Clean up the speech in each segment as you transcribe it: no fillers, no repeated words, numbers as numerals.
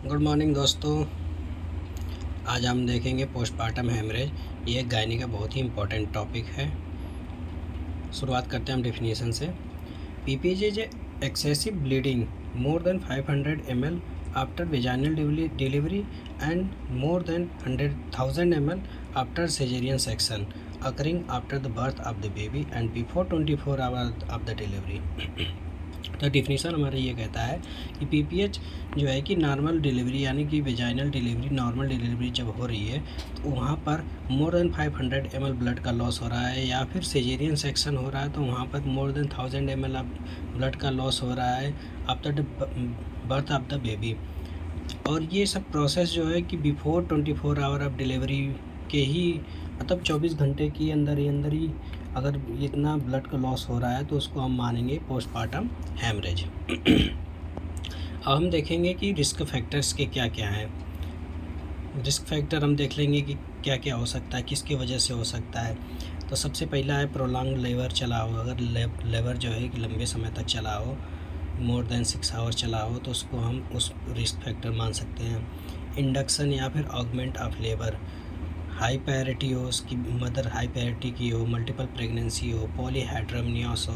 Good morning दोस्तों। आज हम देखेंगे पोस्टपार्टम हेमरेज। ये एक गायनी का बहुत ही इम्पोर्टेंट टॉपिक है। शुरुआत करते हैं हम डेफिनेशन से। PPs is excessive bleeding more than 500 ml after vaginal delivery and more than 100,000 ml after cesarean section occurring after the birth of the baby and before 24 hours of the delivery। तो definition हमारा ये कहता है कि PPH जो है कि normal delivery यानी कि वेजाइनल डिलीवरी नॉर्मल डिलीवरी जब हो रही है तो वहाँ पर मोर देन 500 ml ब्लड का लॉस हो रहा है, या फिर सेजेरियन सेक्शन हो रहा है तो वहाँ पर मोर देन 1000 ml ब्लड का लॉस हो रहा है after the birth of the baby. और ये सब प्रोसेस जो है कि बिफोर 24 आवर ऑफ डिलीवरी के ही मतलब 24 घंटे के अंदर ही अगर इतना ब्लड का लॉस हो रहा है तो उसको हम मानेंगे पोस्टपार्टम हेमरेज। अब हम देखेंगे कि रिस्क फैक्टर्स के क्या क्या हैं। रिस्क फैक्टर हम देख लेंगे कि क्या क्या हो सकता है, किसकी वजह से हो सकता है। तो सबसे पहला है प्रोलॉन्ग लेबर चला हो। अगर लेबर जो है कि लंबे समय तक चला हो, मोर देन 6 आवर चला हो, तो उसको हम उस रिस्क फैक्टर मान सकते हैं। इंडक्शन या फिर augment of labour, high priority हो, उसकी मदर हाई प्रायोरिटी की हो, मल्टीपल प्रेगनेंसी हो, पॉलीहाइड्रमनियोस हो,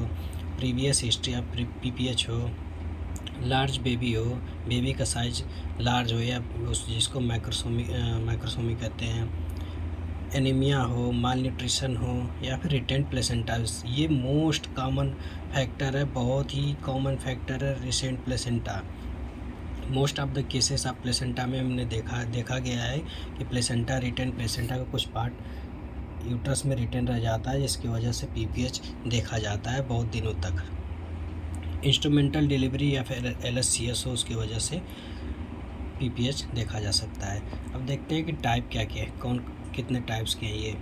प्रीवियस हिस्ट्री ऑफ पीपीएच हो, लार्ज बेबी हो, बेबी का साइज लार्ज हो या उस जिसको माइक्रोसोमी कहते हैं, एनीमिया हो, माल न्यूट्रिशन हो, या फिर रिटेंट प्लेसेंटा। ये मोस्ट कॉमन फैक्टर है, बहुत ही कॉमन फैक्टर है recent placenta. Most of the cases of placenta में हमने देखा गया है कि प्लेसेंटा रिटेन प्लेसेंटा का कुछ पार्ट यूट्रस में रिटेन रह जाता है, जिसकी वजह से पीपीएच देखा जाता है बहुत दिनों तक। इंस्ट्रूमेंटल डिलीवरी या फिर एलएससीएस हो, उसकी वजह से पीपीएच देखा जा सकता है। अब देखते हैं कि टाइप क्या क्या है, कौन कितने टाइप्स के हैं ये।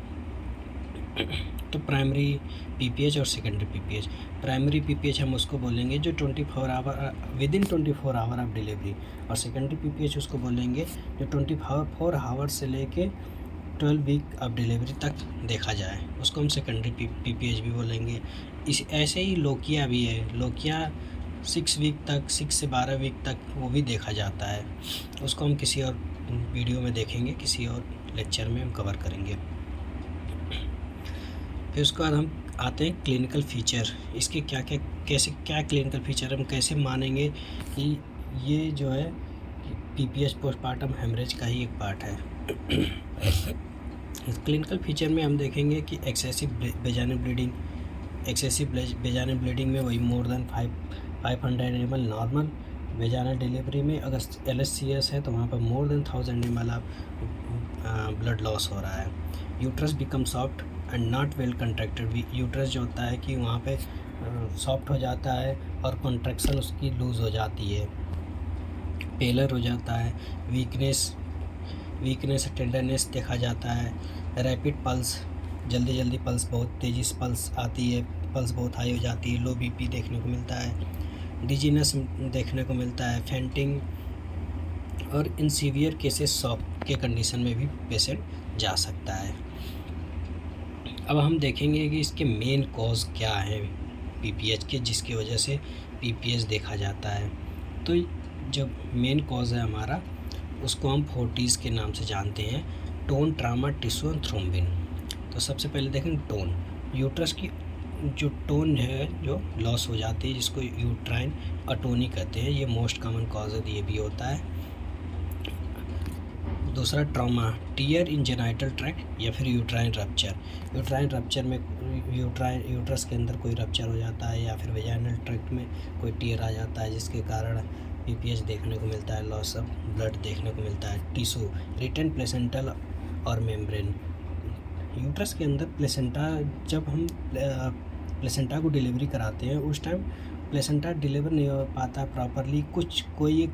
तो प्राइमरी पीपीएच और सेकेंडरी पीपीएच। प्राइमरी पीपीएच हम उसको बोलेंगे जो 24 hour within 24 hour of delivery, और सेकेंडरी पीपीएच उसको बोलेंगे जो 24 आवर से लेके 12 वीक ऑफ डिलीवरी तक देखा जाए, उसको हम सेकेंडरी पीपीएच भी बोलेंगे। इस ऐसे ही लोकिया भी है। लोकिया 6 वीक तक, 6 से 12 वीक तक वो भी देखा जाता है। उसको हम किसी और वीडियो में देखेंगे, किसी और लेक्चर में हम कवर करेंगे। फिर उसके बाद हम आते हैं क्लिनिकल फ़ीचर। इसके क्या क्लिनिकल फ़ीचर हम कैसे मानेंगे कि ये जो है पीपीएच पोस्टपार्टम हेमरेज का ही एक पार्ट है। क्लिनिकल फ़ीचर में हम देखेंगे कि एक्सेसिव वेजाइनल ब्लीडिंग में वही more than 500 ml normal. Vaginal delivery में अगर एलएससीएस है तो वहाँ पर मोर देन 1000 ml आप ब्लड लॉस हो रहा है। Uterus become soft and not well contracted. Uterus जो होता है कि वहाँ पे सॉफ्ट हो जाता है और कॉन्ट्रैक्शन उसकी लूज़ हो जाती है, पेलर हो जाता है, वीकनेस टेंडरनेस देखा जाता है। रैपिड पल्स, जल्दी पल्स, बहुत तेज़ी से पल्स आती है, पल्स बहुत हाई हो जाती है। लो बीपी देखने को मिलता है, डिजीनेस देखने को मिलता है, फेंटिंग, और इन सीवियर केसेस शॉक के कंडीशन में भी पेशेंट जा सकता है। अब हम देखेंगे कि इसके मेन कॉज क्या है पीपीएच के, जिसकी वजह से पीपीएच देखा जाता है। तो जब मेन कॉज है हमारा, उसको हम 40s के नाम से जानते हैं, tone, trauma, tissue and thrombin. तो सबसे पहले देखेंगे टोन। यूट्रस की जो टोन है जो लॉस हो जाती है, जिसको यूट्राइन अटोनी कहते हैं, ये मोस्ट कॉमन कॉज है, ये भी होता है। दूसरा ट्रॉमा, टीयर इन जेनाइटल ट्रैक्ट या फिर यूट्राइन रप्चर। यूट्राइन रप्चर में यूट्रस के अंदर कोई रप्चर हो जाता है, या फिर वेजाइनल ट्रैक्ट में कोई टीयर आ जाता है, जिसके कारण पीपीएच देखने को मिलता है, लॉस ऑफ ब्लड देखने को मिलता है। टिश्यू, रिटेन प्लेसेंटल और मेम्ब्रेन। यूट्रस के अंदर प्लेसेंटा, जब हम प्लेसेंटा को डिलीवरी कराते हैं उस टाइम प्लेसेंटा डिलीवर नहीं हो पाता प्रॉपरली, कोई एक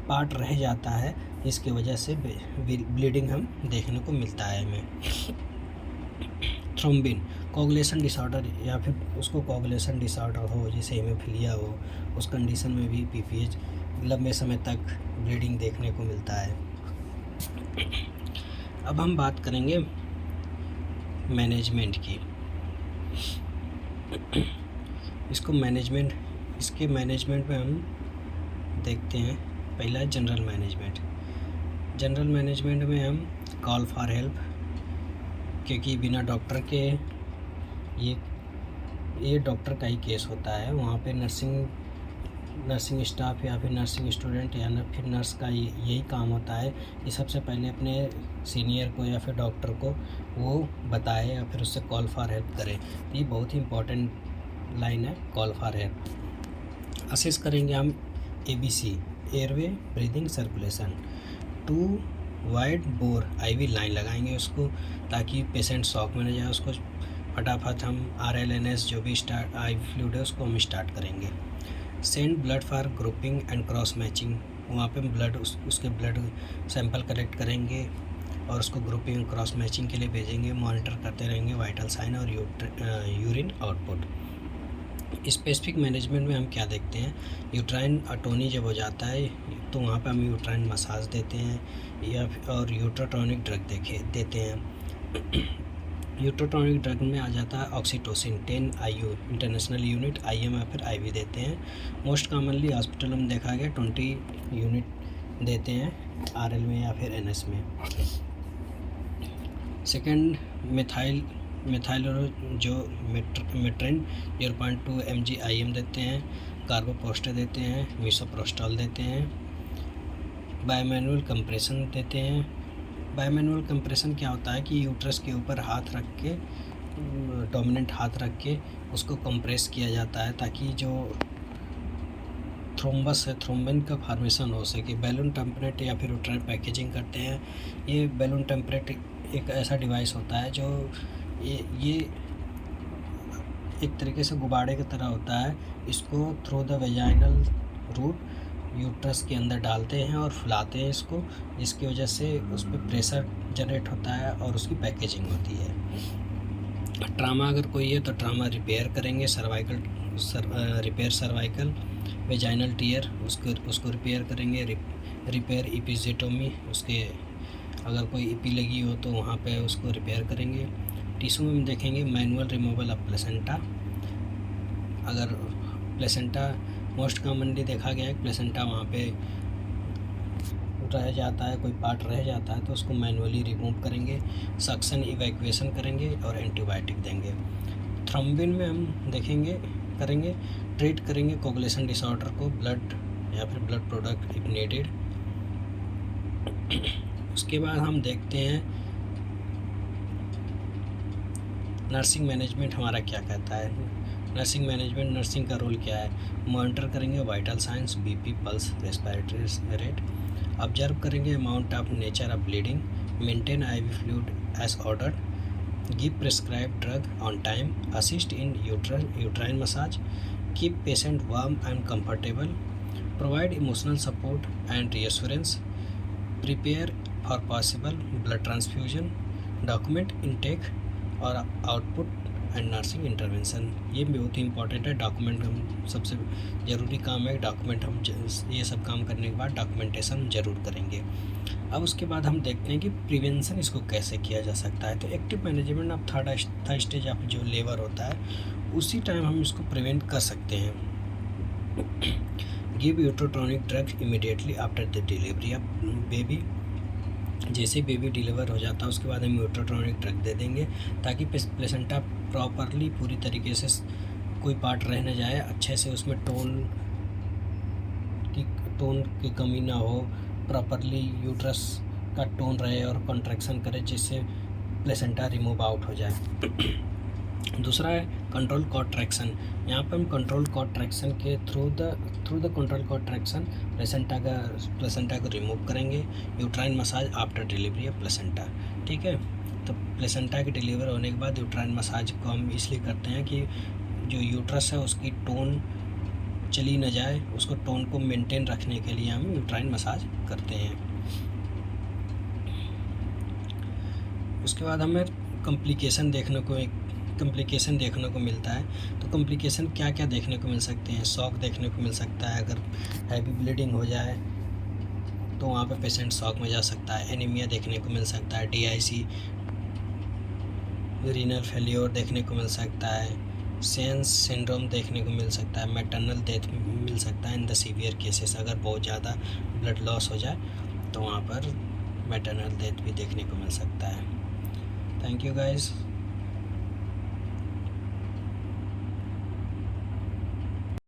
पार्ट रह जाता है, जिसकी वजह से ब्लीडिंग हम देखने को मिलता है हमें। थ्रोम्बिन, कोगुलेशन डिसऑर्डर या फिर उसको कोगुलेशन डिसऑर्डर हो, जैसे हेमोफीलिया हो, उस कंडीशन में भी पीपीएच लंबे समय तक ब्लीडिंग देखने को मिलता है। अब हम बात करेंगे मैनेजमेंट की। इसके मैनेजमेंट में हम देखते हैं पहला है जनरल मैनेजमेंट। जनरल मैनेजमेंट में हम कॉल फॉर हेल्प, क्योंकि बिना डॉक्टर के ये डॉक्टर का ही केस होता है, वहाँ पे नर्सिंग स्टाफ या फिर नर्सिंग स्टूडेंट या फिर नर्स का यही काम होता है कि सबसे पहले अपने सीनियर को या फिर डॉक्टर को वो बताए या फिर उससे कॉल फॉर हेल्प करे। ये बहुत ही इम्पोर्टेंट लाइन है, कॉल फॉर हेल्प। असेस करेंगे हम ABC, airway breathing circulation. 2 wide bore IV line लगाएंगे उसको, ताकि पेशेंट शॉक में न जाए। उसको फटाफट हम RLNS जो भी स्टार्ट IV फ्लूइड है उसको हम स्टार्ट करेंगे। Send blood for grouping and cross matching, वहाँ पे ब्लड उसके ब्लड सैंपल कलेक्ट करेंगे और उसको ग्रुपिंग क्रॉस मैचिंग के लिए भेजेंगे। मॉनिटर करते रहेंगे वाइटल साइन और यूरिन आउटपुट। स्पेसिफिक मैनेजमेंट में हम क्या देखते हैं, यूट्राइन अटोनी जब हो जाता है तो वहाँ पे हम यूट्राइन मसाज देते हैं और यूट्रोटॉनिक ड्रग देते हैं। यूट्रोटॉनिक ड्रग में आ जाता है oxytocin 10 IU international unit, IM या फिर IV देते हैं। मोस्ट कॉमनली हॉस्पिटल में देखा गया 20 यूनिट देते हैं RL में या फिर NS में। सेकेंड मिथाइल जो मेट्रिन 0.2 mg IM देते हैं। कार्बोपोस्टर देते हैं, मिसोप्रोस्टॉल देते हैं। बायोमैनुअल कंप्रेशन देते हैं। बायोमैनुअल कंप्रेशन क्या होता है कि यूट्रस के ऊपर हाथ रख के, डोमिनेंट हाथ रख के उसको कंप्रेस किया जाता है, ताकि जो थ्रोम्बस है, थ्रोम्बिन का फॉर्मेशन हो सके। बैलून टेम्परेट या फिर यूट्राइन पैकेजिंग करते हैं। ये बैलून टेम्परेट एक ऐसा डिवाइस होता है जो ये एक तरीके से गुब्बारे की तरह होता है। इसको through the vaginal route uterus के अंदर डालते हैं और फुलाते हैं इसको, जिसकी वजह से उस पर प्रेशर जनरेट होता है और उसकी पैकेजिंग होती है। ट्रामा अगर कोई है तो ट्रामा रिपेयर करेंगे, रिपेयर सर्वाइकल वेजाइनल टियर उसको रिपेयर करेंगे। रिपेयर इपिजेटोमी, उसके अगर कोई ईपी लगी हो तो वहाँ पे उसको रिपेयर करेंगे। टिश्यू में देखेंगे मैनुअल रिमूवल ऑफ प्लेसेंटा। अगर प्लेसेंटा मोस्ट कॉमनली देखा गया है, प्लेसेंटा वहाँ पे रह जाता है, कोई पार्ट रह जाता है तो उसको मैनुअली रिमूव करेंगे। सक्शन इवैक्यूएशन करेंगे और एंटीबायोटिक देंगे। थ्रोम्बिन में हम करेंगे ट्रीट करेंगे कोगुलेशन डिसऑर्डर को, ब्लड या फिर ब्लड प्रोडक्ट इफ नीडेड। उसके बाद हम देखते हैं नर्सिंग मैनेजमेंट हमारा क्या कहता है। नर्सिंग मैनेजमेंट, नर्सिंग का रोल क्या है, मॉनिटर करेंगे vital science, BP, pulse, respiratory rate, observe करेंगे amount of nature of bleeding, maintain IV fluid as ordered, give prescribe drug on time, assist in uterine massage, keep patient warm and comfortable, provide emotional support and reassurance, prepare for possible blood transfusion, document intake और output and nursing intervention. ये बहुत ही important है। Document हम सबसे ज़रूरी काम है। Document हम ये सब काम करने के बाद डॉक्यूमेंटेशन ज़रूर करेंगे। अब उसके बाद हम देखते हैं कि प्रिवेंशन इसको कैसे किया जा सकता है। तो active management of third stage of जो लेबर होता है उसी टाइम हम इसको प्रिवेंट कर सकते हैं। Give uterotonic drug immediately after the delivery of baby. जैसे बेबी डिलीवर हो जाता है उसके बाद हम यूट्रोटॉनिक ड्रग दे देंगे, ताकि प्लेसेंटा प्रॉपरली पूरी तरीके से कोई पार्ट रह न जाए, अच्छे से उसमें टोन की कमी ना हो, प्रॉपरली यूट्रस का टोन रहे और कॉन्ट्रैक्शन करे, जिससे प्लेसेंटा रिमूव आउट हो जाए। दूसरा है कंट्रोल कॉर्ड ट्रैक्शन। यहाँ पर हम कंट्रोल कॉर्ड ट्रैक्शन के through the control cord traction placenta को रिमूव करेंगे। Uterine massage after delivery of placenta. ठीक है, तो प्लेसेंटा के डिलीवर होने के बाद यूट्राइन मसाज को हम इसलिए करते हैं कि जो यूट्रस है उसकी टोन चली न जाए, उसको टोन को मेंटेन रखने के लिए हम यूट्राइन मसाज करते हैं। उसके बाद हमें कॉम्प्लिकेशन देखने को मिलता है। तो कॉम्प्लिकेशन क्या क्या देखने को मिल सकते हैं, शॉक देखने को मिल सकता है। अगर हैवी ब्लीडिंग हो जाए तो वहाँ पे पेशेंट शॉक में जा सकता है। एनीमिया देखने को मिल सकता है। DIC रीनल फेलियर देखने को मिल सकता है। सेंस सिंड्रोम देखने को मिल सकता है, मैटरनल डेथ मिल सकता है इन द सीवियर केसेस। अगर बहुत ज़्यादा ब्लड लॉस हो जाए तो वहाँ पर मैटरनल डेथ भी देखने को मिल सकता है। Thank you guys.